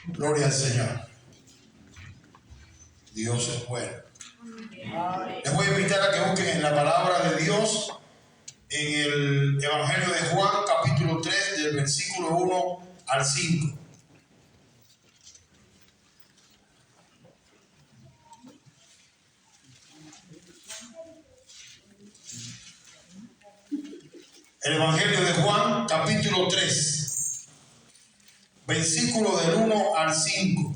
Gloria al Señor. Dios es bueno. Les voy a invitar a que busquen en la palabra de Dios en el Evangelio de Juan, capítulo 3, del versículo 1 al 5. El Evangelio de Juan, capítulo 3, versículo del 1 al 5.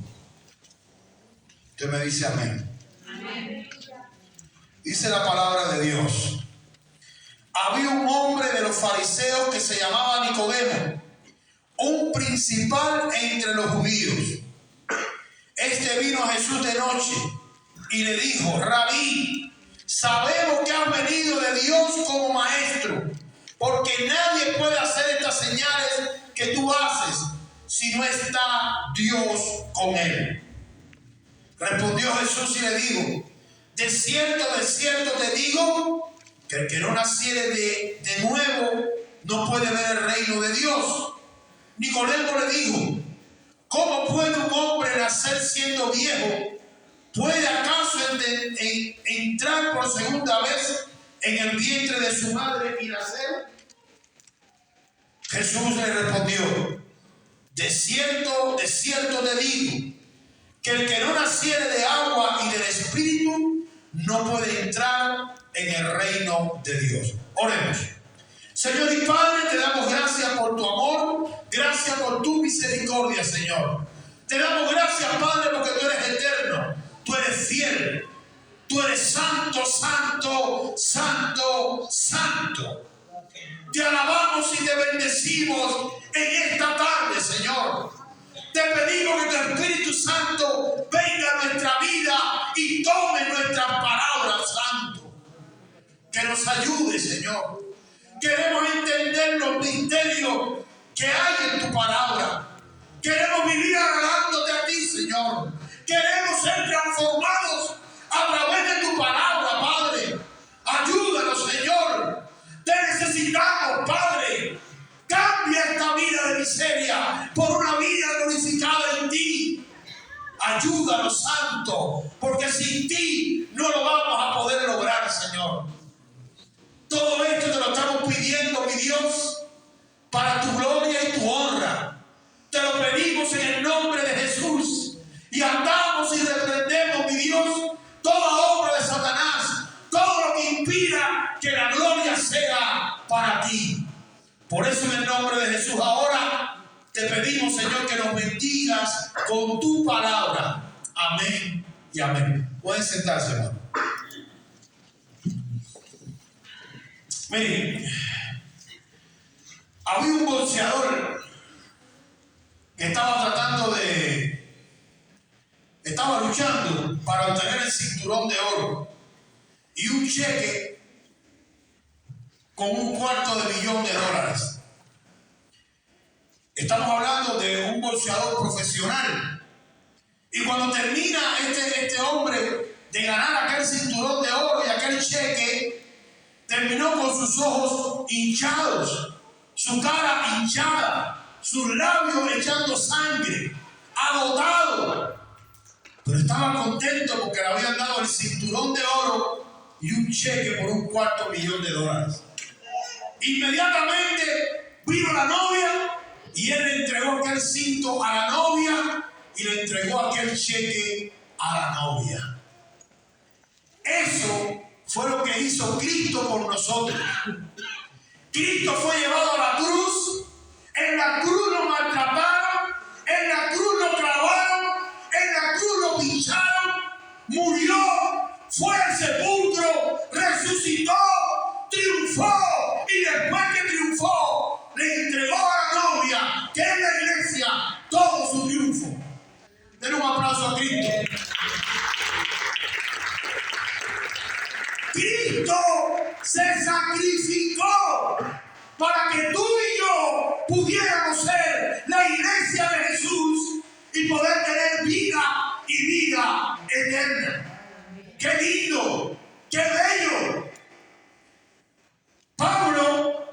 Usted me dice amén. Amén. Dice la palabra de Dios. Había un hombre de los fariseos que se llamaba Nicodemo, un principal entre los judíos. Este vino a Jesús de noche y le dijo: Rabí, sabemos que has venido de Dios como maestro, porque nadie puede hacer estas señales que tú haces si no está Dios con él. Respondió Jesús y le dijo: de cierto te digo, que el que no naciere de nuevo no puede ver el reino de Dios. Nicodemo le dijo: ¿cómo puede un hombre nacer siendo viejo? ¿Puede acaso entrar por segunda vez en el vientre de su madre y nacer? Jesús le respondió: de cierto te digo, que el que no naciere de agua y del Espíritu no puede entrar en el reino de Dios. Oremos. Señor y Padre, te damos gracias por tu amor, gracias por tu misericordia, Señor. Te damos gracias, Padre, porque tú eres eterno, tú eres fiel, tú eres santo, santo, santo, santo. Te alabamos y te bendecimos en esta tarde, Señor. Te pedimos que tu Espíritu Santo venga a nuestra vida y tome nuestras palabras, Santo. Que nos ayude, Señor. Queremos entender los misterios que hay en tu palabra. Queremos vivir agradándote a ti, Señor. Queremos ser transformados a través de tu palabra, Padre. Ayúdanos, Señor. Te necesitamos, Padre. Cambia esta vida de miseria por una vida glorificada en ti. Ayúdanos, Santo, porque sin ti no lo vamos a poder lograr, Señor. Todo esto te lo estamos pidiendo, mi Dios, para tu gloria y tu honra. Te lo pedimos en el nombre de Jesús y atamos y reprendemos, mi Dios, toda obra de Satanás, todo lo que impida que la gloria sea para ti. Por eso, en el nombre de Jesús, ahora te pedimos, Señor, que nos bendigas con tu palabra. Amén y amén. Pueden sentarse, hermano. Miren, había un boxeador que estaba luchando para obtener el cinturón de oro y un cheque con $250 millones. Estamos hablando de un boxeador profesional. Y cuando termina este hombre de ganar aquel cinturón de oro y aquel cheque, terminó con sus ojos hinchados, su cara hinchada, sus labios echando sangre, agotado. Pero estaba contento porque le habían dado el cinturón de oro y un cheque por $250 millones. Inmediatamente vino la novia y él le entregó aquel cinto a la novia y le entregó aquel cheque a la novia. Eso fue lo que hizo Cristo por nosotros. Cristo fue llevado a la cruz. En la cruz lo maltrataron, en la cruz lo clavaron, en la cruz lo pincharon, murió, fue al sepulcro, resucitó, triunfó, y después que triunfó, le entregó a la novia, que es la iglesia, todo su triunfo. Den un aplauso a Cristo. Cristo se sacrificó para que tú y yo pudiéramos ser la iglesia de Jesús y poder tener vida y vida eterna. ¡Qué lindo! ¡Qué bello! Pablo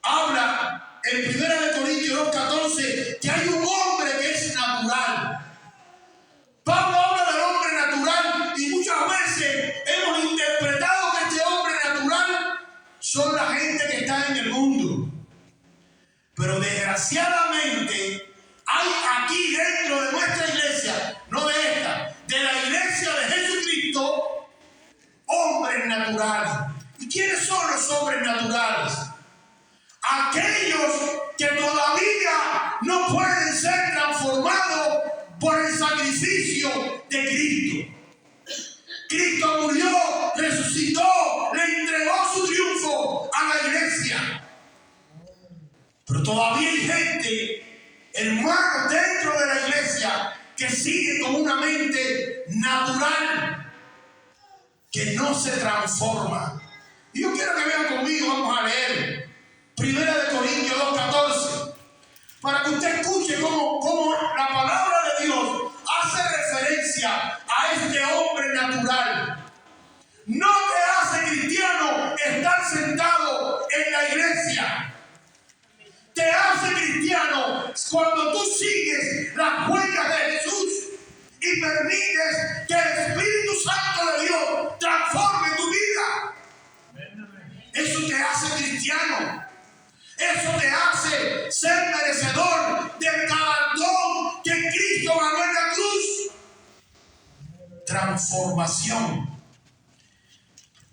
habla en 1 Corintios 2:14 que hay un hombre que es natural. Pablo habla del hombre natural y muchas veces hemos interpretado que este hombre natural son la gente que está en el mundo. Pero desgraciadamente hay aquí dentro de nuestra iglesia, no de esta, de la iglesia de Jesucristo, hombres naturales. ¿Y quiénes son los hombres naturales? Aquellos que todavía no pueden ser transformados por el sacrificio de Cristo. Cristo murió, resucitó, le entregó su triunfo a la iglesia. Pero todavía hay gente, hermanos, dentro de la iglesia que sigue con una mente natural, que no se transforma. Y yo quiero que vean conmigo, vamos a leer 1 Corintios 2:14, para que usted escuche cómo la palabra de Dios hace referencia a este hombre natural. No te hace cristiano estar sentado en la iglesia. Te hace cristiano cuando tú sigues las huellas de Jesús y permites que el Espíritu Santo de Dios transforme tu vida. Eso te hace cristiano. Eso te hace ser merecedor del galardón que Cristo ganó en la cruz. Transformación.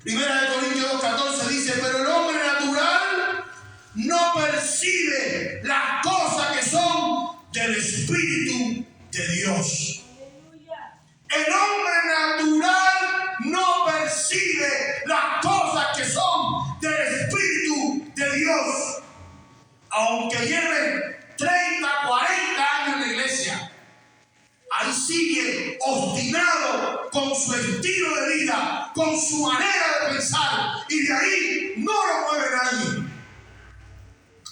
1 Corintios 2:14 dice: pero el hombre natural no percibe las cosas que son del Espíritu de Dios. El hombre natural no percibe las cosas que son del Espíritu de Dios. Aunque lleve 30, 40 años en la iglesia, ahí sigue obstinado con su estilo de vida, con su manera de pensar, y de ahí no lo mueve nadie.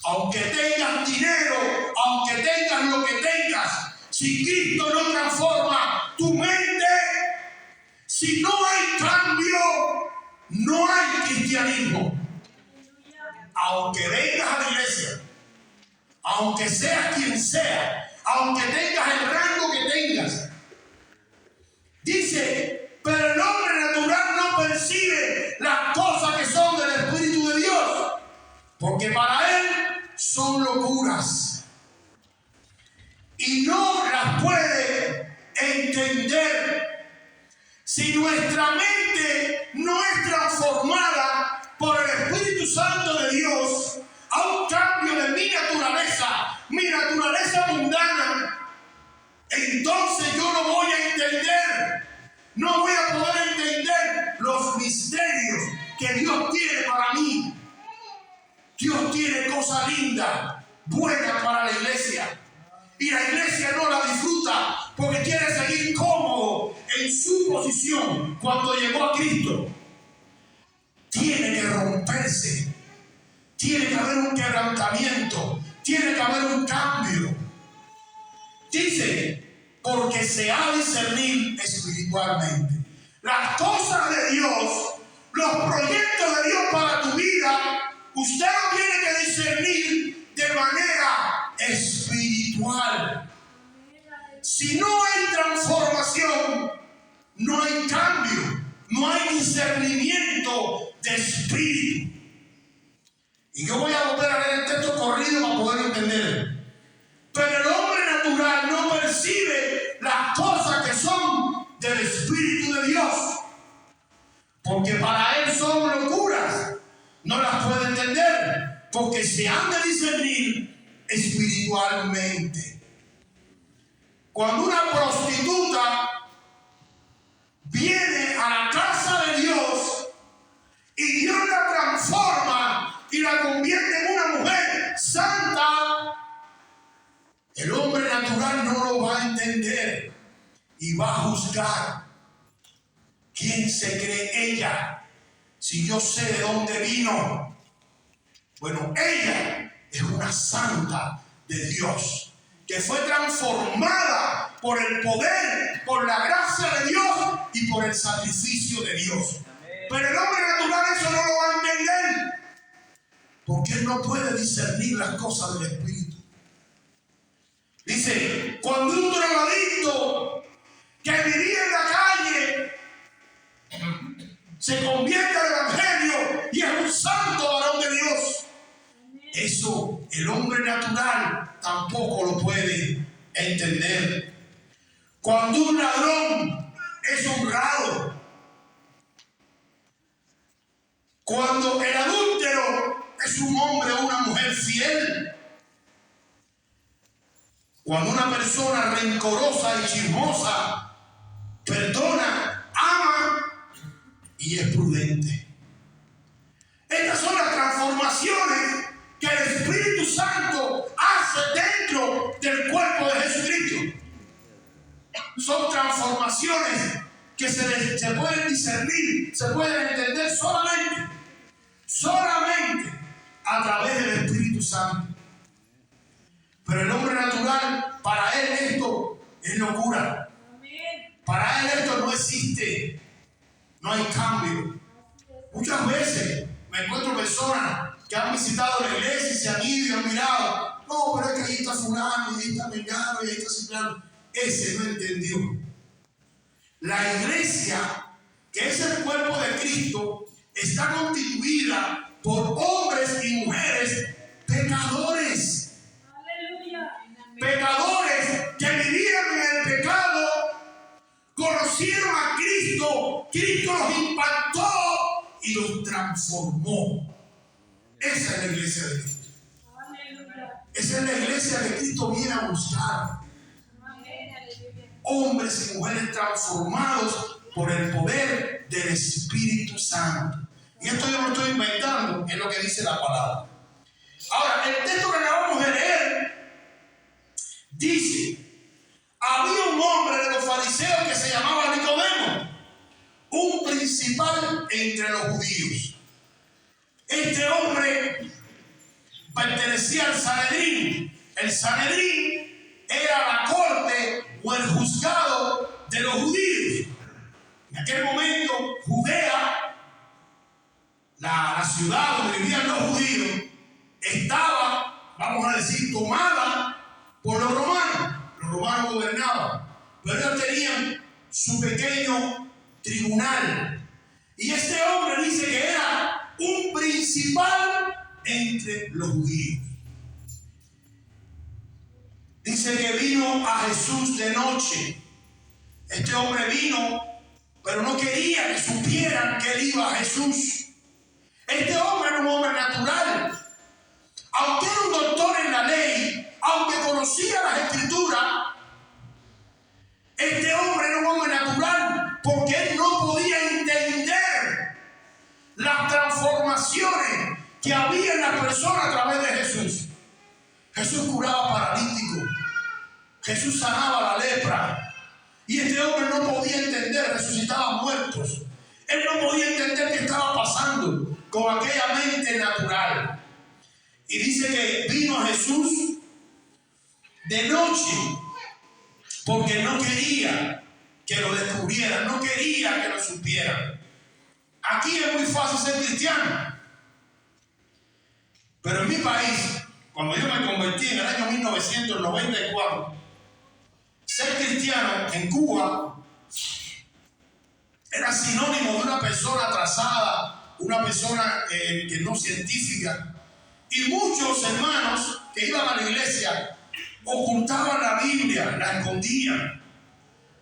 Aunque tengas dinero, aunque tengas lo que tengas, si Cristo no transforma tu mente, si no hay cambio, no hay cristianismo. Aunque vengas a la iglesia, aunque seas quien sea, aunque tengas el rango que tengas, dice: pero el hombre natural no percibe las cosas que son del Espíritu de Dios, porque para él son locuras y no las puede entender. Si nuestra mente no es transformada por el Espíritu Santo de Dios a un cambio de mi naturaleza mundana, entonces yo no voy a entender, no voy a poder entender los misterios que Dios tiene para mí. Dios tiene cosas lindas, buenas para la iglesia, y la iglesia no la disfruta porque quiere seguir cómodo en su posición cuando llegó a Cristo. Tiene que romperse, tiene que haber un quebrantamiento, tiene que haber un cambio. Dice: porque se ha de discernir espiritualmente las cosas de Dios, los proyectos de Dios para tu vida. Usted lo tiene que discernir de manera espiritual. Si no hay transformación, no hay cambio, no hay discernimiento de espíritu. Y yo voy a volver a leer el texto corrido para poder entender. Pero el hombre natural no percibe las cosas que son del Espíritu de Dios, porque para él son locuras. No las puede entender, porque se han de discernir espiritualmente. Cuando una prostituta viene a la casa de Dios y Dios la transforma y la convierte en una mujer santa, el hombre natural no lo va a entender y va a juzgar. ¿Quién se cree ella? si yo sé de dónde vino? Bueno, ella es una santa de Dios, que fue transformada por el poder, por la gracia de Dios y por el sacrificio de Dios. Pero el hombre natural eso no lo va a entender, porque él no puede discernir las cosas del Espíritu. Dice, cuando un drogadicto que vivía en la calle se convierte al Evangelio y es un santo varón de Dios, eso el hombre natural tampoco lo puede entender. Cuando un ladrón es honrado, cuando el adúltero es un hombre o una mujer fiel, cuando una persona rencorosa y chismosa perdona, ama y es prudente. Estas son las transformaciones que el Espíritu Santo hace dentro del cuerpo de Jesucristo. Son transformaciones que se pueden discernir, se pueden entender solamente a través del Espíritu Santo. Pero el hombre natural, para él esto es locura. Para él esto no existe, no hay cambio. Muchas veces me encuentro personas que han visitado la iglesia y se han ido y han mirado. No, pero es que ahí está fulano, y ahí está mengano, y ahí está ciclano. Ese no entendió. La iglesia, que es el cuerpo de Cristo, está constituida por hombres y mujeres pecadores. ¡Aleluya! Pecadores que vivían en el pecado, conocieron a Cristo, Cristo los impactó y los transformó. Esa es la iglesia de Cristo. Esa es la iglesia que Cristo viene a buscar. Hombres y mujeres transformados por el poder del Espíritu Santo. Y esto yo no lo estoy inventando, es lo que dice la palabra. Ahora, el texto que acabamos de leer dice: había un hombre de los fariseos que se llamaba Nicodemo, un principal entre los judíos. Este hombre pertenecía al Sanedrín. El Sanedrín era la corte o el juzgado de los judíos. En aquel momento, Judea, la ciudad donde vivían los judíos, estaba, vamos a decir, tomada por los romanos. Los romanos gobernaban, pero ellos tenían su pequeño tribunal. Y este hombre dice que era un principal entre los judíos. Dice que vino a Jesús de noche. Este hombre vino, pero no quería que supieran que él iba a Jesús. Este hombre era un hombre natural. Aunque era un doctor en la ley, aunque conocía las escrituras, este hombre era un hombre natural porque él no podía entender las transformaciones que había en la persona a través de Jesús. Jesús curaba paralíticos, Jesús sanaba la lepra, y este hombre no podía entender, resucitaba muertos. Él no podía entender qué estaba pasando con aquella mente natural. Y dice que vino a Jesús de noche porque no quería que lo descubrieran, no quería que lo supieran. Aquí es muy fácil ser cristiano, pero en mi país, cuando yo me convertí en el año 1994, ser cristiano en Cuba era sinónimo de una persona atrasada, una persona que no científica. Y muchos hermanos que iban a la iglesia ocultaban la Biblia, la escondían.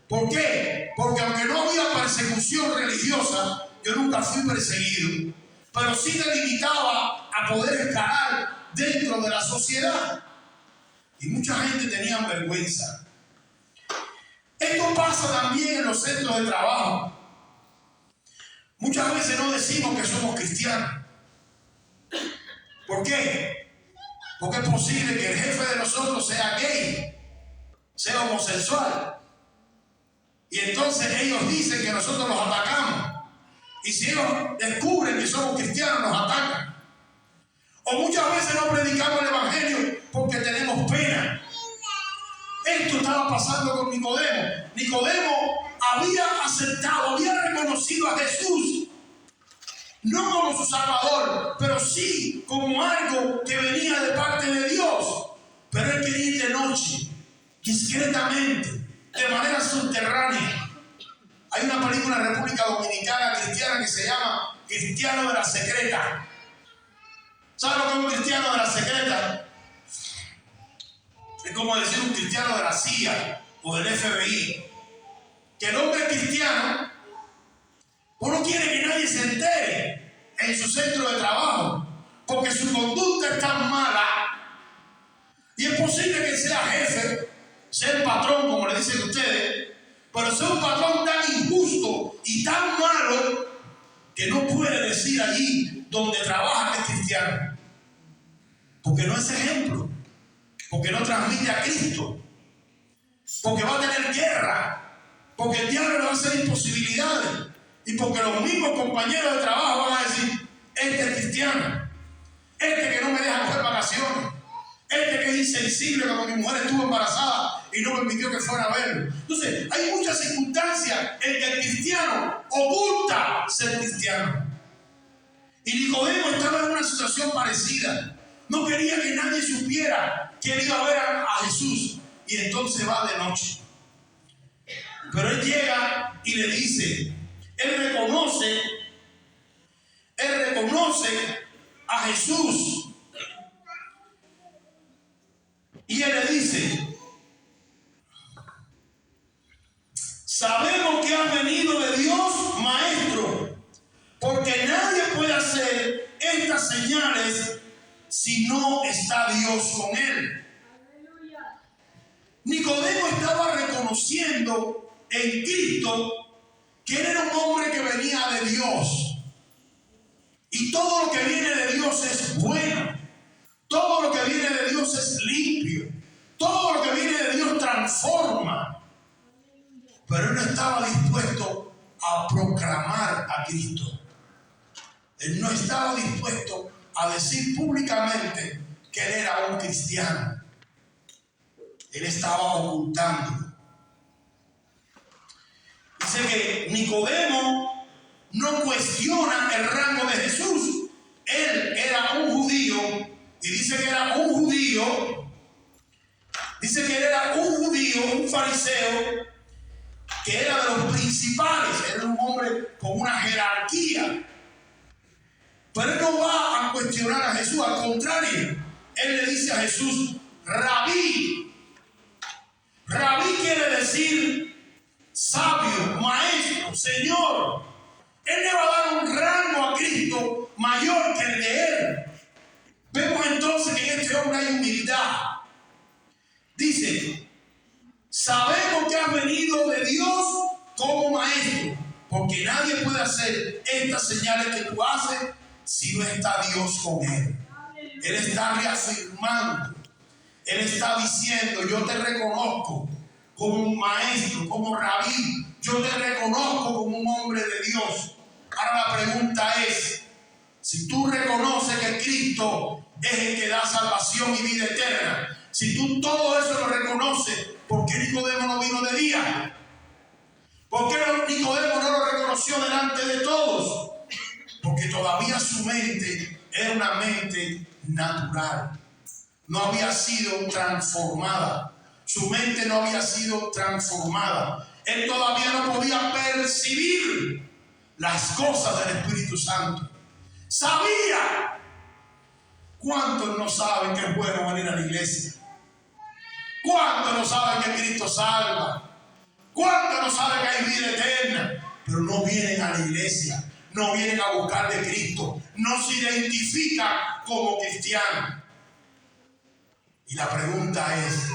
¿Por qué? Porque aunque no había persecución religiosa, yo nunca fui perseguido, pero sí me limitaba a poder escalar dentro de la sociedad. Y mucha gente tenía vergüenza. Esto pasa también en los centros de trabajo. Muchas veces no decimos que somos cristianos. ¿Por qué? Porque es posible que el jefe de nosotros sea gay, sea homosexual. Y entonces ellos dicen que nosotros los atacamos. Y si ellos descubren que somos cristianos, nos atacan. O muchas veces no predicamos el evangelio porque tenemos pena. Esto estaba pasando con Nicodemo. Nicodemo había aceptado, había reconocido a Jesús, no como su Salvador, pero sí como algo que venía de parte de Dios. Pero él quería ir de noche, discretamente, de manera subterránea. Hay una película en República Dominicana cristiana que se llama Cristiano de la Secreta. ¿Saben lo que es un cristiano de la secreta? Es como decir un cristiano de la CIA o del FBI. Que el hombre cristiano, uno quiere que nadie se entere en su centro de trabajo, porque su conducta es tan mala, y es posible que sea jefe, sea el patrón, como le dicen ustedes, pero sea un patrón tan injusto y tan malo que no puede decir allí donde trabaja que es cristiano, porque no es ejemplo, porque no transmite a Cristo, porque va a tener guerra, porque el diablo le va a hacer imposibilidades, y porque los mismos compañeros de trabajo van a decir: este es cristiano, este que no me deja coger vacaciones, este que es insensible cuando mi mujer estuvo embarazada y no permitió que fuera a verlo. Entonces, hay muchas circunstancias en que el cristiano oculta ser cristiano. Y Nicodemo estaba en una situación parecida. No quería que nadie supiera que él iba a ver a Jesús. Y entonces va de noche. Pero él llega y le dice, él reconoce a Jesús. Y él le dice: sabemos que has venido de Dios, maestro, porque nadie puede hacer estas señales si no está Dios con él. Nicodemo estaba reconociendo en Cristo que él era un hombre que venía de Dios. Y todo lo que viene de Dios es bueno. Todo lo que viene de Dios es limpio. Todo lo que viene de Dios transforma. Pero él no estaba dispuesto a proclamar a Cristo. Él no estaba dispuesto a decir públicamente que él era un cristiano. Él estaba ocultando. Dice que Nicodemo no cuestiona el rango de Jesús. Él era un judío, y dice que era un judío, un fariseo, que era de los principales, era un hombre con una jerarquía. Pero él no va a cuestionar a Jesús, al contrario, él le dice a Jesús: Rabí. Rabí quiere decir sabio, maestro, Señor. Él le va a dar un rango a Cristo mayor que el de él. Vemos entonces que en este hombre hay humildad. Dice: sabemos que has venido de Dios como maestro, porque nadie puede hacer estas señales que tú haces si no está Dios con él. Él está reafirmando, él está diciendo: yo te reconozco como un maestro, como rabí, yo te reconozco como un hombre de Dios. Ahora la pregunta es: si tú reconoces que Cristo es el que da salvación y vida eterna, si tú todo eso lo reconoces, ¿por qué Nicodemo no vino de día? ¿Por qué Nicodemo no lo reconoció delante de todos? Porque todavía su mente era una mente natural. No había sido transformada. Su mente no había sido transformada. Él todavía no podía percibir las cosas del Espíritu Santo. Sabía. ¿Cuántos no saben que es bueno venir a la iglesia? ¿Cuántos no saben que Cristo salva? ¿Cuántos no saben que hay vida eterna? Pero no vienen a la iglesia, no vienen a buscar de Cristo, no se identifican como cristianos. Y la pregunta es: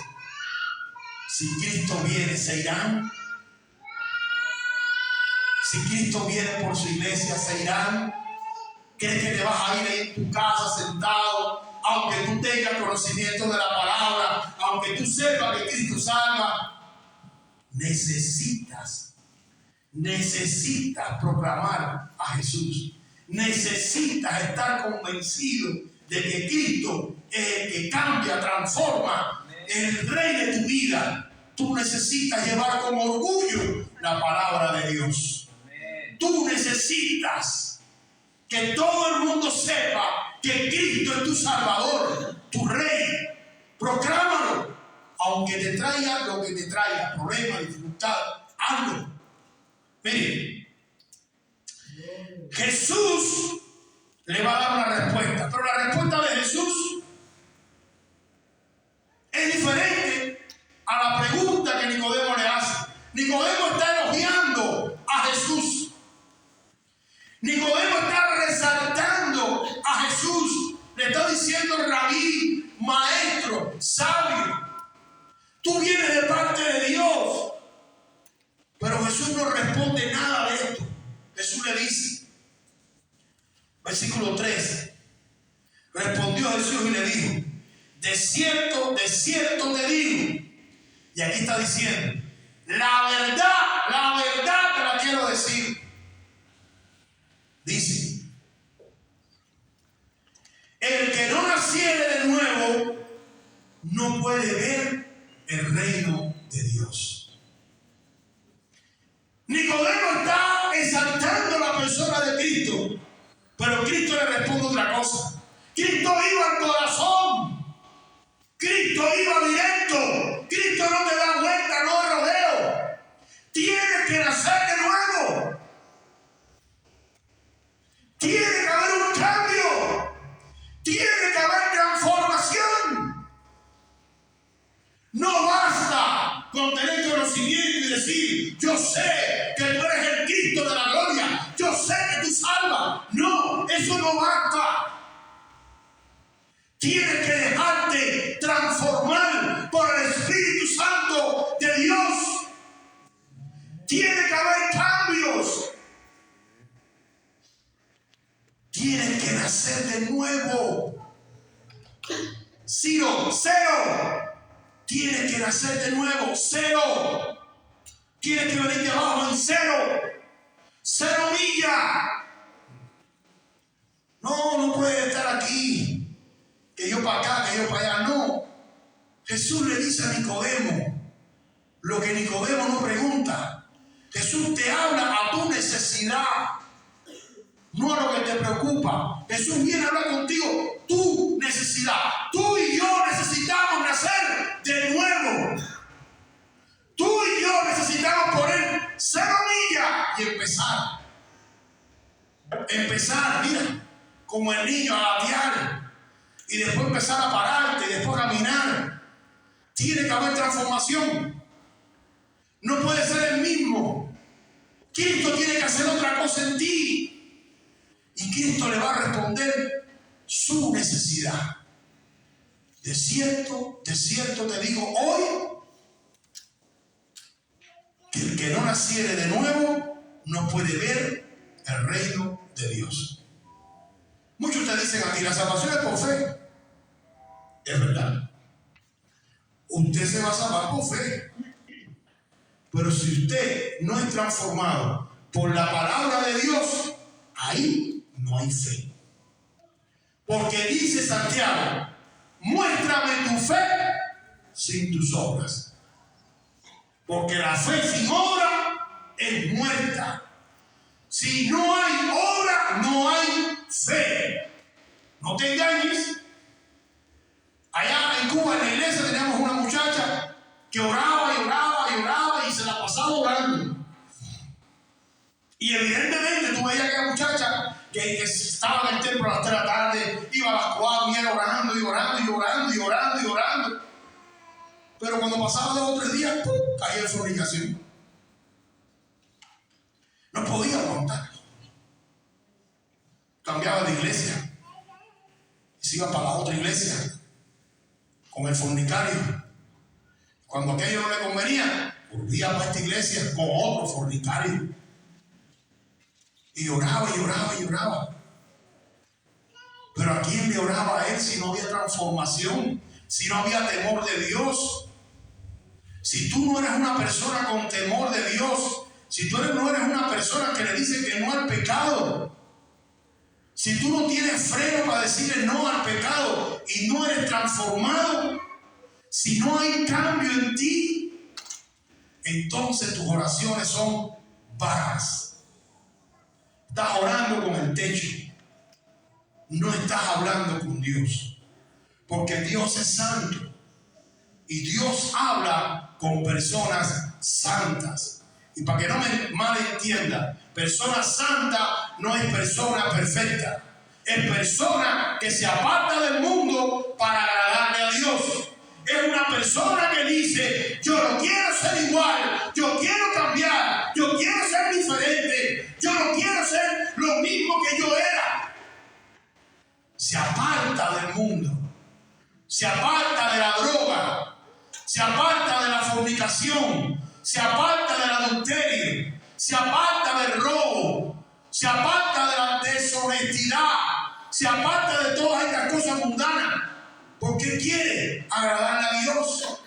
si Cristo viene, ¿se irán? Si Cristo viene por su iglesia, ¿se irán? ¿Crees que te vas a ir ahí en tu casa sentado, aunque tú tengas conocimiento de la palabra, aunque tú sepas que Cristo salva? Necesitas necesitas proclamar a Jesús. Necesitas estar convencido de que Cristo es el que cambia, transforma, el Rey de tu vida. Tú necesitas llevar con orgullo la palabra de Dios. Tú necesitas que todo el mundo sepa que Cristo es tu Salvador, tu Rey. Proclámalo, aunque te traiga lo que te traiga, problemas, dificultades, hazlo. Miren, Jesús le va a dar una respuesta, pero la respuesta de Jesús es diferente a la pregunta que Nicodemo le hace. Nicodemo está elogiando a Jesús. Nicodemo está resaltando a Jesús. Le está diciendo: Rabí, maestro, sabio, tú vienes de parte de Dios. Pero Jesús no responde nada de esto. Jesús le dice, versículo 3, respondió Jesús y le dijo: de cierto te digo. Y aquí está diciendo: la verdad te la quiero decir. Dice: el que no naciere de nuevo no puede ver el reino de Dios. Nicodemo está exaltando la persona de Cristo, pero Cristo le responde otra cosa. Cristo iba al corazón. Cristo iba directo. Cristo no te da vuelta, no rodeo. Tienes que nacer de nuevo. Tiene que haber un cambio. Tiene que haber transformación. No basta con tener conocimiento y decir: yo sé que tú eres el Cristo de la gloria, yo sé que tú salvas. No, eso no basta. Tienes que dejarte transformar por el Espíritu Santo de Dios. Tiene que haber cambios. Tienes que nacer de nuevo. Cero. Tienes que nacer de nuevo. Cero. Tienes que venir de abajo en cero. 0 millas. No puedes estar aquí. Que yo para acá, que yo para allá. No. Jesús le dice a Nicodemo lo que Nicodemo no pregunta. Jesús te habla a tu necesidad, no a lo que te preocupa. Jesús viene a hablar contigo, tu necesidad. Tú y yo necesitamos nacer de nuevo. Tú y yo necesitamos poner 0 millas y empezar. Mira, como el niño a gatear. Y después empezar a pararte, y después caminar. Tiene que haber transformación. No puede ser el mismo. Cristo tiene que hacer otra cosa en ti. Y Cristo le va a responder su necesidad. De cierto te digo hoy, que el que no naciere de nuevo no puede ver el reino de Dios. Muchos te dicen aquí: la salvación es por fe. Es verdad. Usted se va a salvar por fe. Pero si usted no es transformado por la palabra de Dios, ahí no hay fe. Porque dice Santiago: muéstrame tu fe sin tus obras. Porque la fe sin obra es muerta. Si no hay obra, no hay fe. No te engañes. Allá en Cuba, en la iglesia, teníamos una muchacha que oraba y se la pasaba orando. Y evidentemente tú veías que la muchacha que estaba en el templo a las 3 de la tarde, iba a las 4 y era orando. Pero cuando pasaba 2 o 3 días, ¡pum!, caía en fornicación. No podía aguantar. Cambiaba de iglesia y se iba para la otra iglesia con el fornicario. Cuando aquello no le convenía, volvía para esta iglesia con otro fornicario. Y oraba. Pero ¿a quién le oraba a él si no había transformación? Si no había temor de Dios. Si tú no eres una persona con temor de Dios, si tú no eres una persona que le dice que no al pecado, si tú no tienes freno para decirle no al pecado y no eres transformado, si no hay cambio en ti, entonces tus oraciones son vanas. Estás orando con el techo. No estás hablando con Dios. Porque Dios es santo. Y Dios habla con personas santas. Y para que no me malentienda, persona santa no es persona perfecta. Es persona que se aparta del mundo para agradarle a Dios. Es una persona que dice, yo no quiero ser igual, yo quiero cambiar, yo quiero ser diferente, yo no quiero ser lo mismo que yo era. Se aparta del mundo, se aparta de la droga, se aparta de la fornicación, se aparta del adulterio, se aparta del robo, se aparta de la deshonestidad, se aparta de todas estas cosas mundanas, porque quiere agradarle a Dios.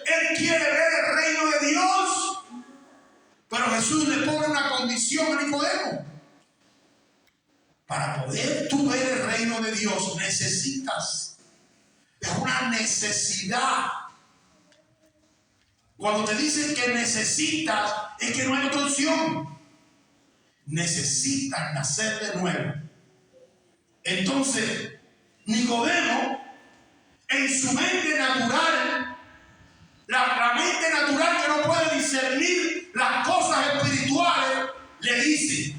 Él quiere ver el reino de Dios. Pero Jesús le pone una condición a Nicodemo. Para poder tú ver el reino de Dios necesitas. Es una necesidad. Cuando te dicen que necesitas, es que no hay otra opción. Necesitas nacer de nuevo. Entonces, Nicodemo, en su mente natural, la mente natural que no puede discernir las cosas espirituales, le dice: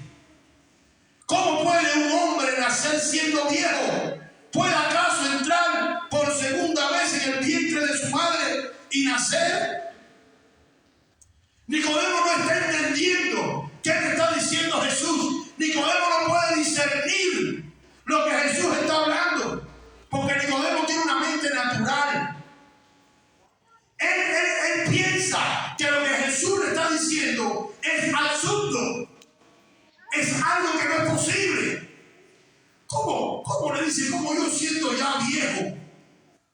¿cómo puede un hombre nacer siendo viejo? ¿Puede acaso entrar por segunda vez en el vientre de su madre y nacer? Nicodemo no está entendiendo qué le está diciendo Jesús. Nicodemo no puede discernir lo que Jesús está hablando, porque Nicodemo tiene una mente natural. Él piensa que lo que Jesús le está diciendo es absurdo, es algo que no es posible. ¿Cómo le dice? ¿Cómo yo siendo ya viejo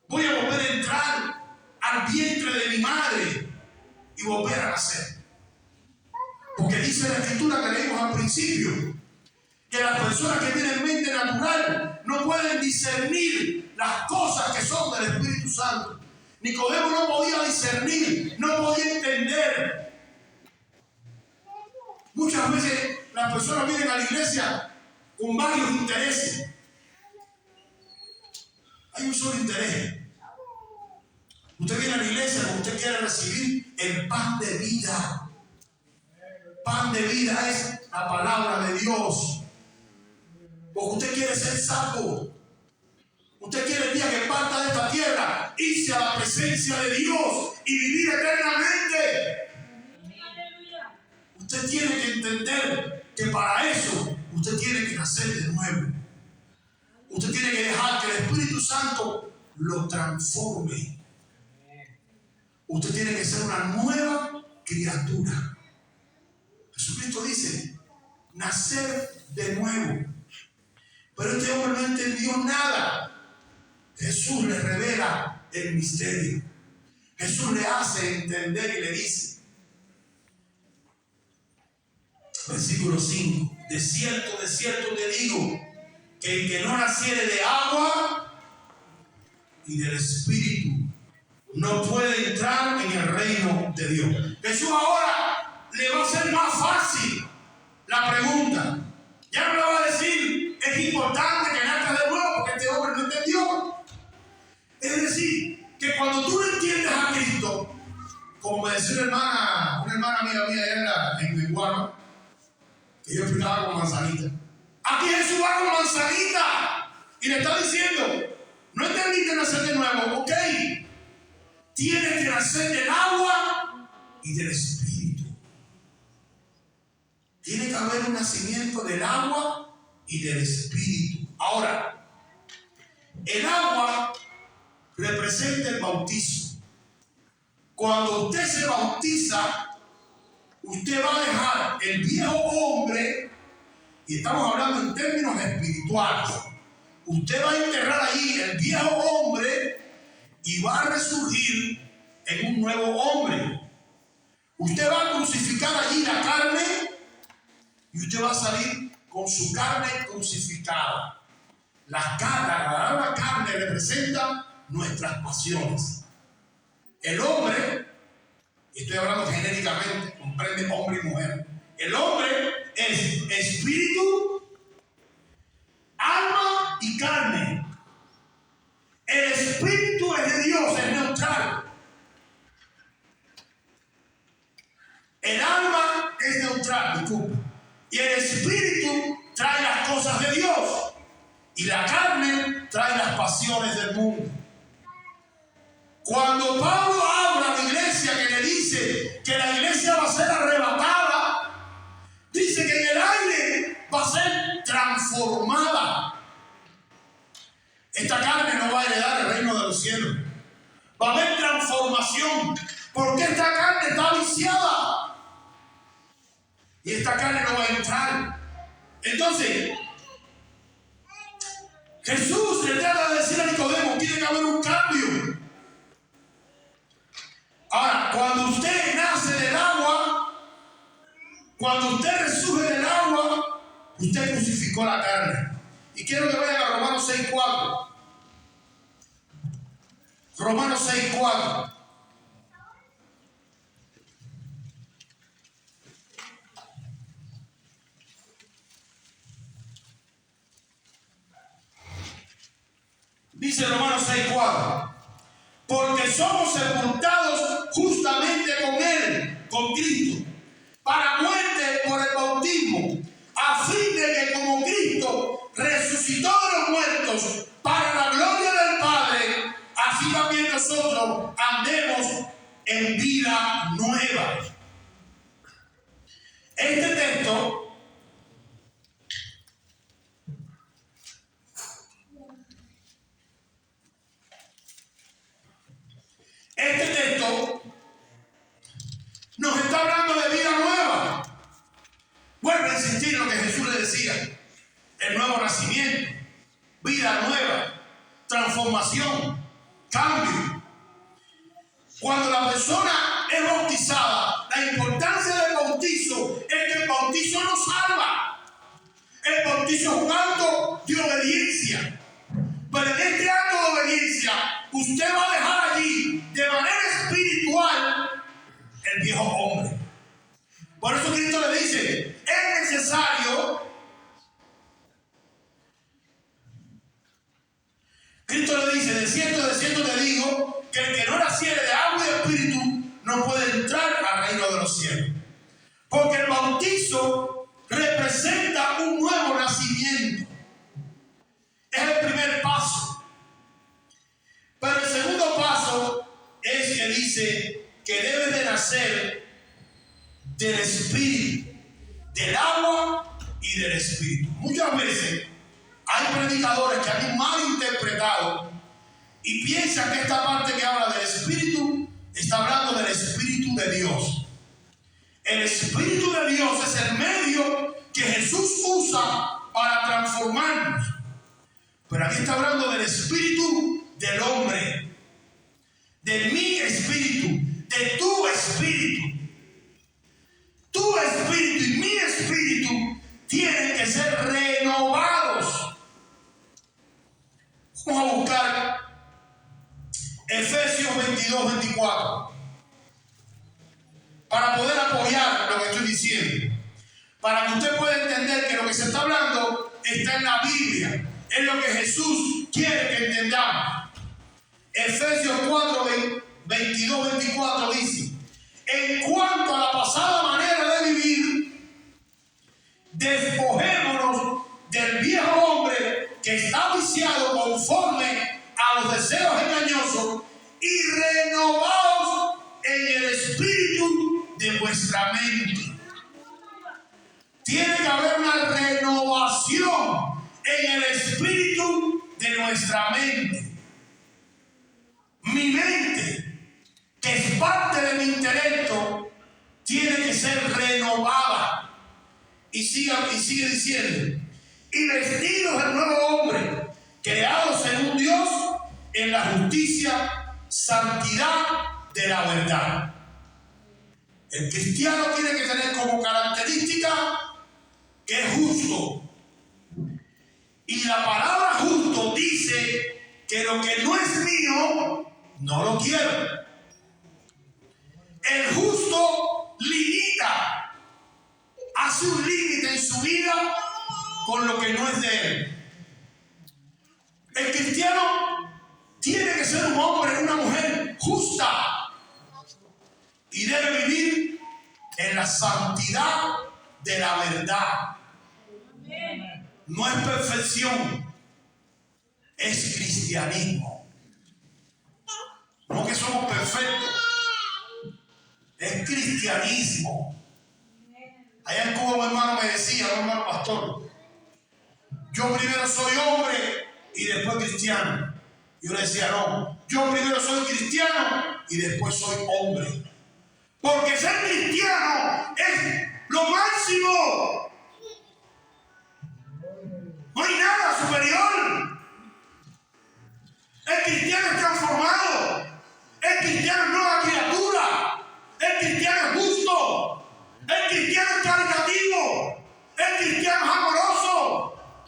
voy a volver a entrar al vientre de mi madre y volver a nacer? Porque dice la escritura que leímos al principio, que las personas que tienen mente natural no pueden discernir las cosas que son del Espíritu Santo. Nicodemo no podía discernir, no podía entender. Muchas veces las personas vienen a la iglesia con varios intereses. Hay un solo interés. Usted viene a la iglesia porque usted quiere recibir el pan de vida. Pan de vida es la palabra de Dios. Porque usted quiere ser salvo. Usted quiere el día que parta de esta tierra irse a la presencia de Dios y vivir eternamente. Usted tiene que entender que para eso usted tiene que nacer de nuevo. Usted tiene que dejar que el Espíritu Santo lo transforme. Usted tiene que ser una nueva criatura. Jesucristo dice, nacer de nuevo. Pero este hombre no entendió nada. Jesús le revela el misterio. Jesús le hace entender y le dice, versículo 5, de cierto te digo, que el que no naciere de agua y del Espíritu no puede entrar en el reino de Dios. Jesús ahora le va a hacer más fácil la pregunta. Ya no le va a decir, es importante que nazca de nuevo, porque este hombre no entendió. Es decir, que cuando tú no entiendes a Cristo, como me decía una hermana amiga mía en Guarma, que yo explicaba con manzanita. Aquí Jesús va con manzanita y le está diciendo, no entendiste nacer de nuevo, ok. Tienes que nacer del agua y del Espíritu. Tiene que haber un nacimiento del agua y del Espíritu. Ahora, el agua representa el bautismo. Cuando usted se bautiza, usted va a dejar el viejo hombre, y estamos hablando en términos espirituales. Usted va a enterrar ahí el viejo hombre y va a resurgir en un nuevo hombre. Usted va a crucificar allí la carne y usted va a salir con su carne crucificada. La carne representa nuestras pasiones. El hombre, estoy hablando genéricamente, comprende hombre y mujer. El hombre es espíritu, alma y carne. El espíritu es de Dios, es neutral. El alma es neutral, disculpe. Y el espíritu trae las cosas de Dios. Y la carne trae las pasiones del mundo. Cuando Pablo habla a la iglesia, que le dice que la iglesia va a ser arrebatada, dice que en el aire va a ser transformada. Esta carne no va a heredar el reino de los cielos. Va a haber transformación, porque esta carne está viciada. Y esta carne no va a entrar. Entonces, Jesús le trata de decir a Nicodemo, tiene que haber un cambio. Ahora, cuando usted nace del agua, cuando usted resurge del agua, usted crucificó la carne. Y quiero que vayan a Romanos 6:4. Romanos 6:4. Dice Romanos 6:4. Porque somos sepultados justamente con Él, con Cristo, para muerte por el bautismo, a fin de que como Cristo resucitó de los muertos para la gloria del Padre, así también nosotros andemos en vida nueva. Este texto nos está hablando de vida nueva. Vuelvo a insistir en lo que Jesús le decía: el nuevo nacimiento, vida nueva, transformación, cambio. Cuando la persona es bautizada, la importancia del bautizo es que el bautizo no salva. El bautizo es un acto de obediencia. Pero en este acto de obediencia, usted va a dejar allí, de manera espiritual, el viejo hombre. Por eso Cristo le dice, es necesario. Cristo le dice, de cierto te digo, que el que no naciere de agua y de espíritu no puede entrar al reino de los cielos. Porque el bautizo representa un nuevo nacimiento. Es el primer paso. Pero el segundo paso es que dice que debe de nacer del espíritu, del agua y del espíritu. Muchas veces hay predicadores que han malinterpretado y piensan que esta parte que habla del espíritu está hablando del espíritu de Dios. El espíritu de Dios es el medio que Jesús usa para transformarnos. Pero aquí está hablando del espíritu del hombre, de mi espíritu, de tu espíritu. Tu espíritu y mi espíritu tienen que ser renovados. Vamos a buscar Efesios 22-24 para poder apoyar lo que estoy diciendo, para que usted pueda entender que lo que se está hablando está en la Biblia. Es lo que Jesús quiere que entendamos. Efesios 4:22-24 dice: en cuanto a la pasada manera de vivir, despojémonos del viejo hombre que está viciado conforme a los deseos engañosos y renovaos en el espíritu de vuestra mente. Tiene que haber una renovación en el espíritu de nuestra mente. Mi mente, que es parte de mi intelecto, tiene que ser renovada. Y sigue diciendo: y vestidos del nuevo hombre, creados según Dios en la justicia, santidad de la verdad. El cristiano tiene que tener como característica que es justo. Y la palabra justo dice que lo que no es mío, no lo quiero. El justo limita, hace un límite en su vida con lo que no es de él. El cristiano tiene que ser un hombre, una mujer justa y debe vivir en la santidad de la verdad. No es perfección, es cristianismo. No que somos perfectos, es cristianismo. Allá en Cuba mi hermano me decía, mi hermano pastor, yo primero soy hombre y después cristiano. Yo le decía, no, yo primero soy cristiano y después soy hombre. Porque ser cristiano es lo máximo. No hay nada superior. El cristiano es transformado. El cristiano es nueva criatura. El cristiano es justo. El cristiano es caritativo. El cristiano es amoroso.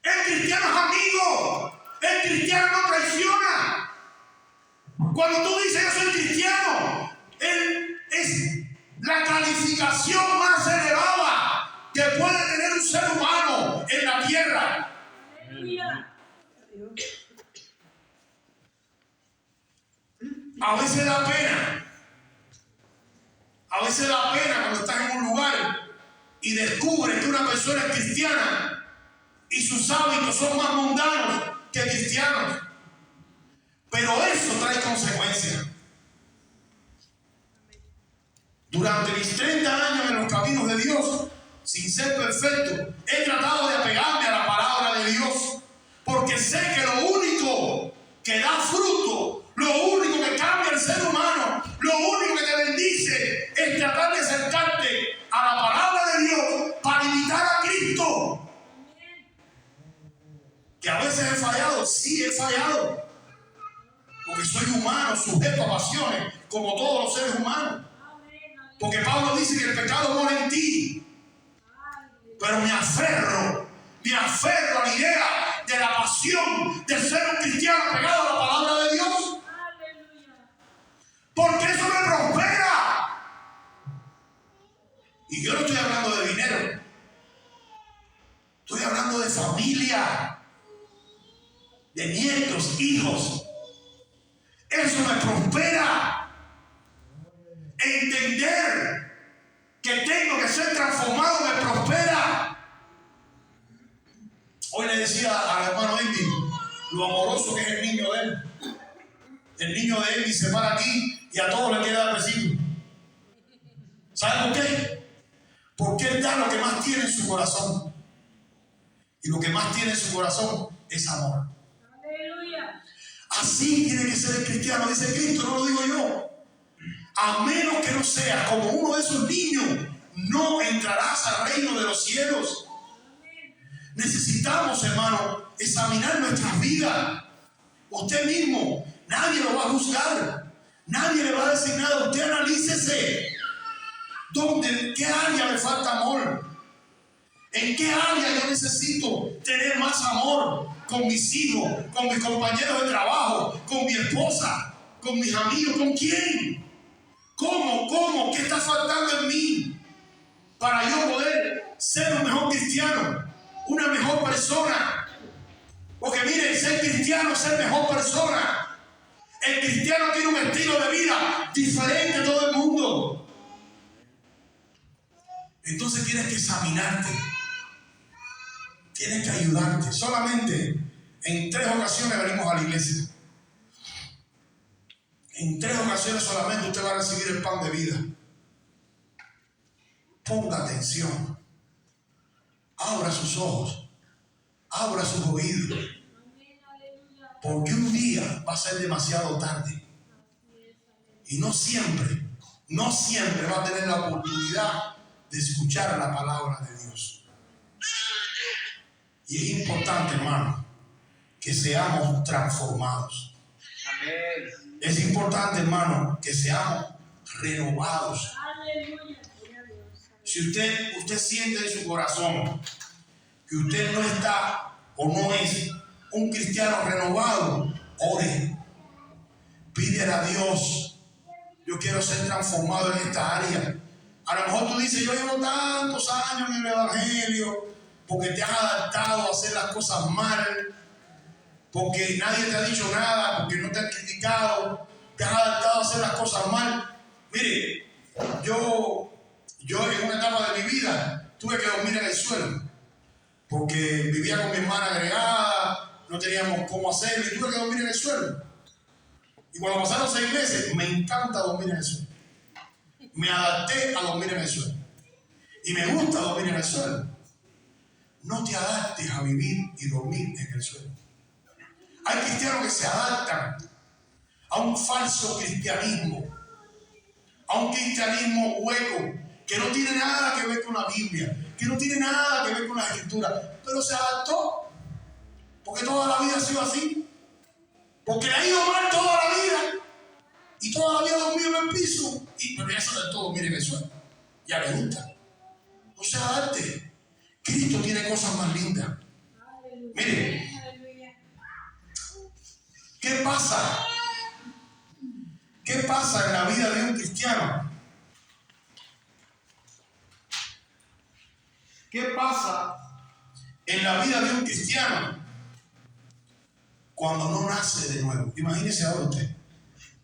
El cristiano es amigo. El cristiano no traiciona. Cuando tú dices yo soy cristiano, es la calificación más elevada que puede tener un ser humano en la tierra. A veces da pena. A veces da pena cuando estás en un lugar y descubres que una persona es cristiana y sus hábitos son más mundanos que cristianos. Pero eso trae consecuencias. Durante mis 30 años en los caminos de Dios, sin ser perfecto, he tratado de apegarme a la palabra de Dios, porque sé que lo único que da fruto, lo único que cambia al ser humano, lo único que te bendice, es tratar de acercarte a la palabra de Dios para imitar a Cristo. Que a veces he fallado, sí he fallado, porque soy humano, sujeto a pasiones, como todos los seres humanos. Porque Pablo dice que el pecado mora en ti. Pero me aferro a la idea de la pasión de ser un cristiano pegado a la palabra de Dios. Porque eso me prospera. Y yo no estoy hablando de dinero. Estoy hablando de familia, de nietos, hijos. Eso me prospera. Entender que tengo que ser transformado me prospera. Hoy le decía al hermano Andy lo amoroso que es el niño de él. El niño de Andy se para aquí y a todos le queda besito. ¿Sabe por qué? Porque él da lo que más tiene en su corazón. Y lo que más tiene en su corazón es amor. Aleluya. Así tiene que ser el cristiano, dice Cristo, no lo digo yo. A menos que no seas como uno de esos niños, no entrarás al reino de los cielos. Necesitamos, hermano, examinar nuestras vidas. Usted mismo, nadie lo va a juzgar. Nadie le va a decir nada. Usted analícese. ¿En qué área me falta amor? ¿En qué área yo necesito tener más amor? Con mis hijos, con mis compañeros de trabajo, con mi esposa, con mis amigos. ¿Con quién? ¿Cómo? ¿Qué está faltando en mí para yo poder ser un mejor cristiano, una mejor persona? Porque miren, ser cristiano es ser mejor persona. El cristiano tiene un estilo de vida diferente a todo el mundo. Entonces tienes que examinarte, tienes que ayudarte. Solamente en 3 ocasiones venimos a la iglesia. En 3 ocasiones solamente usted va a recibir el pan de vida. Ponga atención. Abra sus ojos. Abra sus oídos. Porque un día va a ser demasiado tarde. Y no siempre va a tener la oportunidad de escuchar la palabra de Dios. Y es importante, hermano, que seamos transformados. Amén. Es importante, hermano, que seamos renovados. Si usted siente en su corazón que usted no está o no es un cristiano renovado, ore. Pídele a Dios: yo quiero ser transformado en esta área. A lo mejor tú dices: yo llevo tantos años en el evangelio, porque te has adaptado a hacer las cosas mal, porque nadie te ha dicho nada, porque no te han criticado, te has adaptado a hacer las cosas mal. Mire, yo en una etapa de mi vida tuve que dormir en el suelo, porque vivía con mi hermana agregada, no teníamos cómo hacerlo y tuve que dormir en el suelo. Y cuando pasaron 6 meses, me encanta dormir en el suelo. Me adapté a dormir en el suelo. Y me gusta dormir en el suelo. No te adaptes a vivir y dormir en el suelo. Hay cristianos que se adaptan a un falso cristianismo, a un cristianismo hueco, que no tiene nada que ver con la Biblia, que no tiene nada que ver con la Escritura, pero se adaptó, porque toda la vida ha sido así, porque le ha ido mal toda la vida, y toda la vida ha dormido en el piso, y pero ya se adaptó a dormir en el suelo, ya le gusta. No se adapte. Cristo tiene cosas más lindas. Mire, ¿qué pasa? ¿Qué pasa en la vida de un cristiano? ¿Qué pasa en la vida de un cristiano cuando no nace de nuevo? Imagínese ahora usted.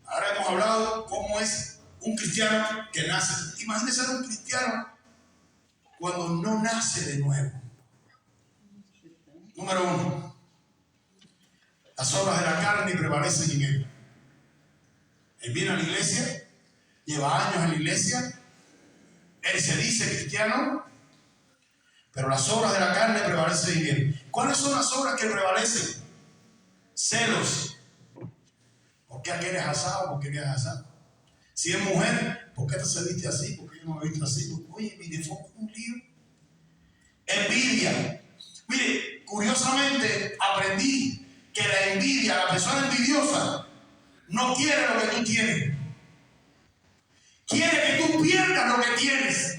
Ahora hemos hablado cómo es un cristiano que nace. Imagínese a un cristiano cuando no nace de nuevo. Número 1. Las obras de la carne prevalecen en él. Él viene a la iglesia, lleva años en la iglesia, él se dice cristiano, pero las obras de la carne prevalecen en él. ¿Cuáles son las obras que prevalecen? Celos. ¿Por qué aquel es asado? ¿Por qué aquel es asado? Si es mujer, ¿por qué te se viste así? ¿Por qué yo no me he visto así? Oye, mi default es un lío. Envidia. Mire, curiosamente aprendí que la envidia, la persona envidiosa, no quiere lo que tú tienes. Quiere que tú pierdas lo que tienes.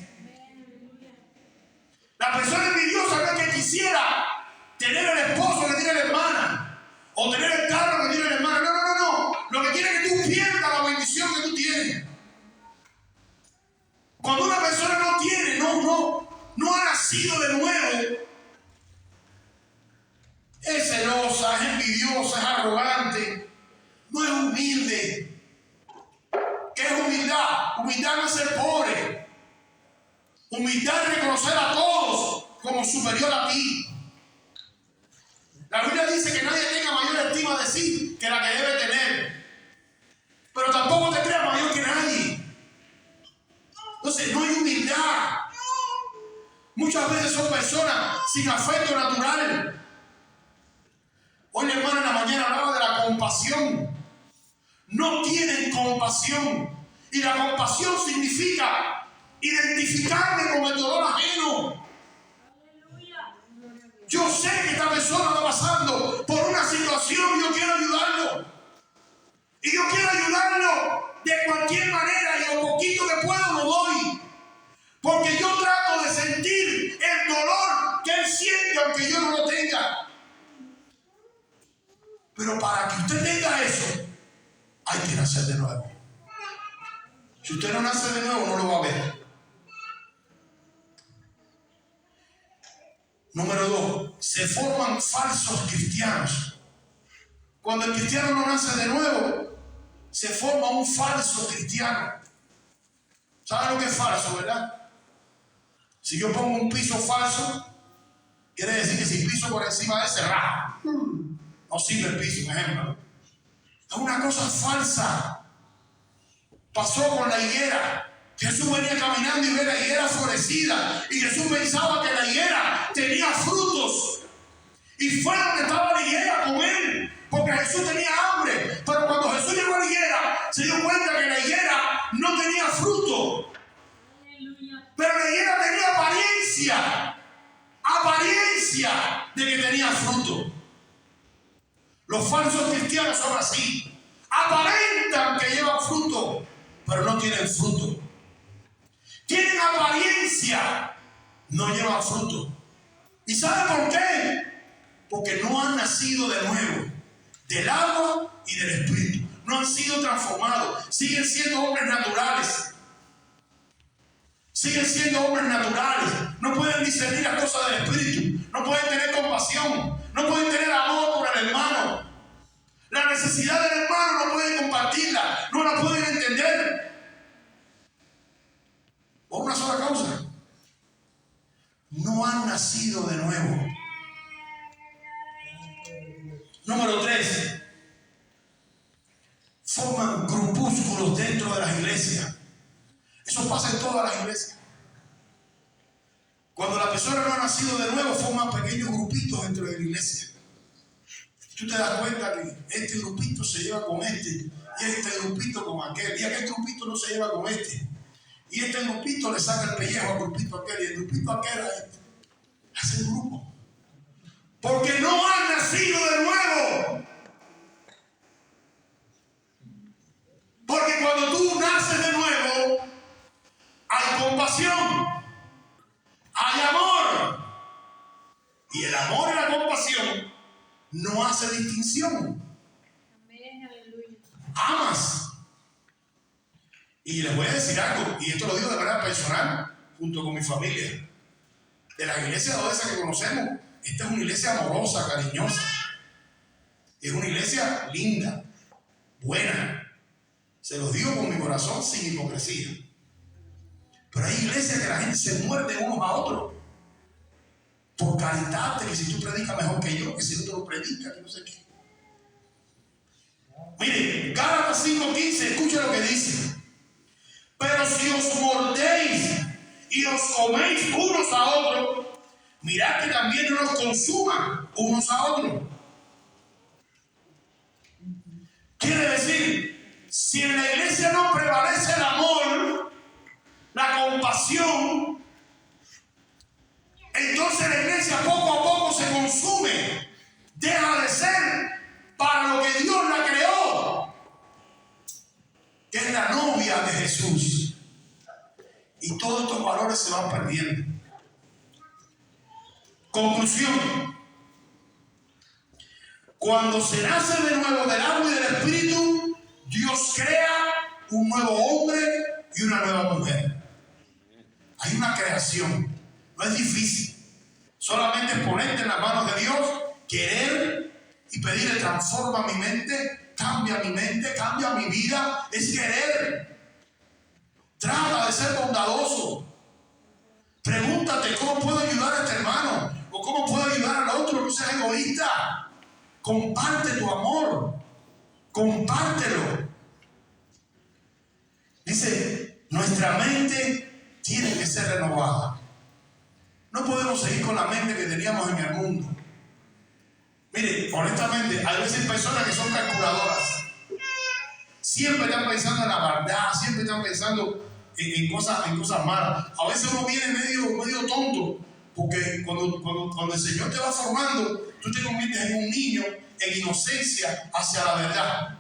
La persona envidiosa no es que quisiera tener el esposo que tiene la hermana, o tener el carro que tiene la hermana. No. Lo que quiere es que tú pierdas la bendición que tú tienes. Cuando una persona no tiene, no ha nacido de nuevo, es celosa, es envidiosa, es arrogante, no es humilde. ¿Qué es humildad? Humildad no es ser pobre. Humildad es reconocer a todos como superior a ti. La Biblia dice que nadie tenga mayor estima de sí que la que debe tener. Pero tampoco te creas mayor que nadie. Entonces no hay humildad. Muchas veces son personas sin afecto natural. Hoy la hermana en la mañana hablaba de la compasión. No tienen compasión. Y la compasión significa identificarme con el dolor ajeno. Yo sé que esta persona está pasando por una situación y yo quiero ayudarlo. Y yo quiero ayudarlo de cualquier manera, y lo poquito que puedo lo doy. Porque yo trato de sentir el dolor que él siente, aunque yo no lo tenga. Pero para que usted tenga eso, hay que nacer de nuevo. Si usted no nace de nuevo, no lo va a ver. Número 2, se forman falsos cristianos. Cuando el cristiano no nace de nuevo, se forma un falso cristiano. ¿Sabe lo que es falso, verdad? Si yo pongo un piso falso, quiere decir que si el piso por encima de ese raja, no sirve el piso, un ejemplo. Es una cosa falsa. Pasó con la higuera. Jesús venía caminando y ve la higuera florecida, y Jesús pensaba que la higuera tenía frutos, y fue donde estaba la higuera con él, porque Jesús tenía hambre. Pero cuando Jesús llegó a la higuera, se dio cuenta que la higuera no tenía fruto. Pero la higuera tenía apariencia de que tenía fruto. Los falsos cristianos son así. Aparentan que llevan fruto, pero no tienen fruto. Tienen apariencia, no llevan fruto. ¿Y sabe por qué? Porque no han nacido de nuevo, del agua y del Espíritu. No han sido transformados. Siguen siendo hombres naturales. Siguen siendo hombres naturales. No pueden discernir las cosas del Espíritu. No pueden tener compasión. No pueden tener amor por el hermano. La necesidad del hermano no pueden compartirla. No la pueden entender. Por una sola causa. No han nacido de nuevo. Número 3. Forman grupúsculos dentro de las iglesias. Eso pasa en todas las iglesias. Cuando la persona no ha nacido de nuevo, forman pequeños grupitos dentro de la iglesia. Tú te das cuenta que este grupito se lleva con este, y este grupito con aquel, y aquel grupito no se lleva con este. Y este grupito le saca el pellejo al grupito aquel, y el grupito aquel a este. Hacen grupo. Porque no han nacido de nuevo. Porque cuando tú naces de nuevo, hay compasión, hay amor. Y el amor y la compasión no hace distinción. Amas. Y les voy a decir algo, y esto lo digo de manera personal, junto con mi familia. De las iglesias todas esas que conocemos, esta es una iglesia amorosa, cariñosa. Es una iglesia linda, buena. Se los digo con mi corazón, sin hipocresía. Pero hay iglesias que la gente se muerde unos a otros por calentarte, que si tú predicas mejor que yo, que si otro lo predica, que no sé qué. Mire, Gálatas 5:15, escucha lo que dice. Pero si os mordéis y os coméis unos a otros, mirad que también no los consuman unos a otros. Quiere decir, si en la iglesia no prevalece el amor, la compasión, entonces la iglesia poco a poco se consume, deja de ser para lo que Dios la creó, que es la novia de Jesús. Y todos estos valores se van perdiendo. Conclusión. Cuando se nace de nuevo del agua y del Espíritu, Dios crea un nuevo hombre y una nueva mujer. Hay una creación. No es difícil. Solamente es ponerte en las manos de Dios, querer y pedirle: transforma mi mente, cambia mi vida. Es querer. Trata de ser bondadoso. Pregúntate: ¿cómo puedo ayudar a este hermano? ¿O cómo puedo ayudar al otro? No seas egoísta. Comparte tu amor. Compártelo. Dice, nuestra mente tiene que ser renovada. No podemos seguir con la mente que teníamos en el mundo. Mire, honestamente, hay veces personas que son calculadoras. Siempre están pensando en la maldad, siempre están pensando en cosas malas. A veces uno viene medio tonto, porque cuando el Señor te va formando, tú te conviertes en un niño en inocencia hacia la verdad.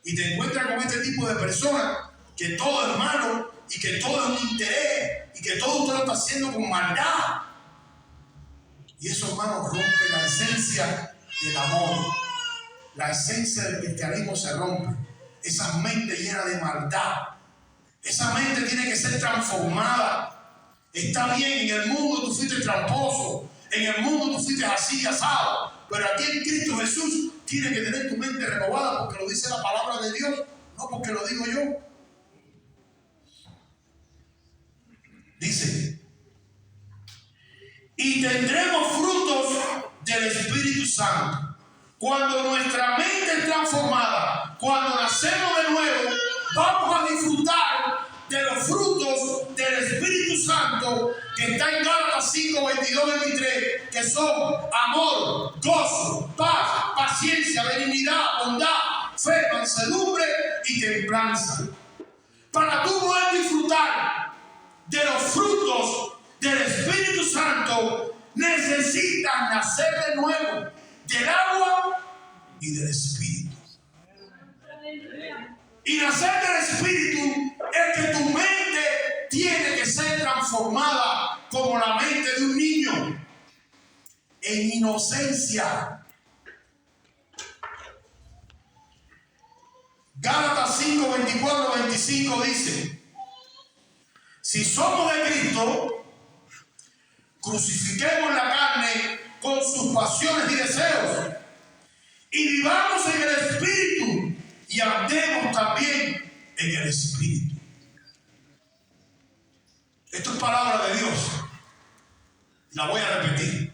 Y te encuentras con este tipo de personas que todo es malo y que todo es un interés y que todo usted lo está haciendo con maldad. Y eso, hermano, rompe la esencia del amor. La esencia del cristianismo se rompe. Esa mente llena de maldad. Esa mente tiene que ser transformada. Está bien, en el mundo tú fuiste tramposo. En el mundo tú fuiste así y asado. Pero aquí en Cristo Jesús tienes que tener tu mente renovada porque lo dice la palabra de Dios, no porque lo digo yo. Dice, y tendremos frutos del Espíritu Santo. Cuando nuestra mente es transformada, cuando nacemos de nuevo, vamos a disfrutar de los frutos del Espíritu Santo que está en Gálatas 5, 22, 23, que son amor, gozo, paz, paciencia, benignidad, bondad, fe, mansedumbre y templanza. Para tú poder disfrutar de los frutos del Espíritu Santo, necesitas nacer de nuevo del agua y del Espíritu. Y nacer del Espíritu es que tu mente tiene que ser transformada como la mente de un niño, en inocencia. Gálatas 5, 24, 25 dice: si somos de Cristo, crucifiquemos la carne con sus pasiones y deseos, y vivamos en el Espíritu, y andemos también en el Espíritu. Esto es palabra de Dios. La voy a repetir.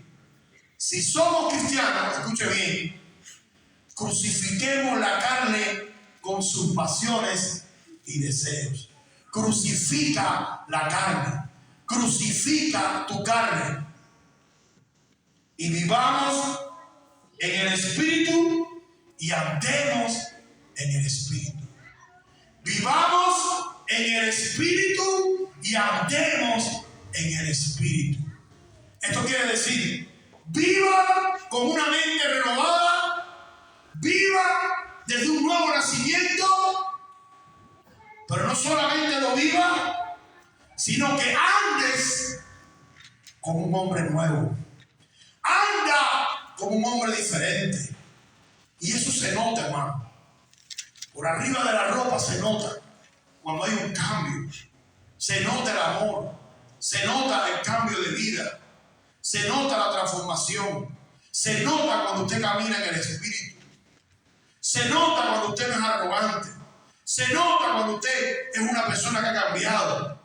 Si somos cristianos, escuche bien, crucifiquemos la carne con sus pasiones y deseos. Crucifica la carne. Crucifica tu carne. Y vivamos en el Espíritu y andemos en el Espíritu. Vivamos en el Espíritu y andemos en el Espíritu. Esto quiere decir, viva con una mente renovada, viva desde un nuevo nacimiento, pero no solamente lo viva, sino que andes como un hombre nuevo. Anda como un hombre diferente. Y eso se nota, hermano. Por arriba de la ropa se nota cuando hay un cambio. Se nota el amor. Se nota el cambio de vida. Se nota la transformación. Se nota cuando usted camina en el Espíritu. Se nota cuando usted no es arrogante. Se nota cuando usted es una persona que ha cambiado.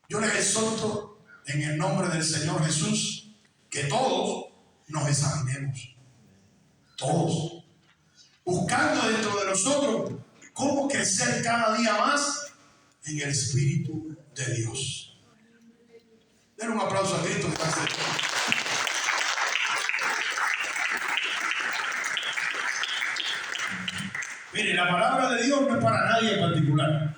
Yo les exhorto en el nombre del Señor Jesús que todos nos examinemos. Todos. Buscando dentro de nosotros cómo crecer cada día más en el Espíritu de Dios. Den un aplauso a Cristo que está cerca. Mire, la palabra de Dios no es para nadie en particular.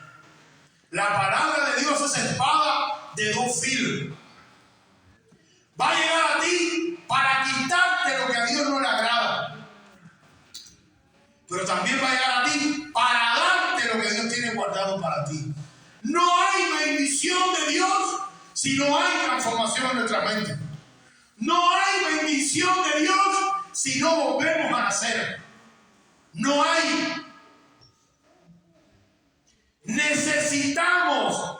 La palabra de Dios es espada de dos filos. Va a llegar a ti para quitarte lo que a Dios no le agrada. Pero también va a llegar a ti para darte lo que Dios tiene guardado para ti. No hay bendición de Dios si no hay transformación en nuestra mente. No hay bendición de Dios si no volvemos a nacer. No hay. Necesitamos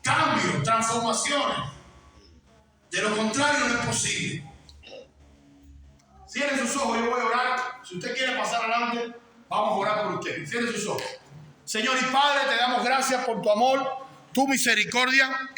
cambios, transformaciones. De lo contrario no es posible. Cierren sus ojos, yo voy a orar. Si usted quiere pasar adelante, vamos a orar por usted. Cierren sus ojos. Señor y Padre, te damos gracias por tu amor, tu misericordia.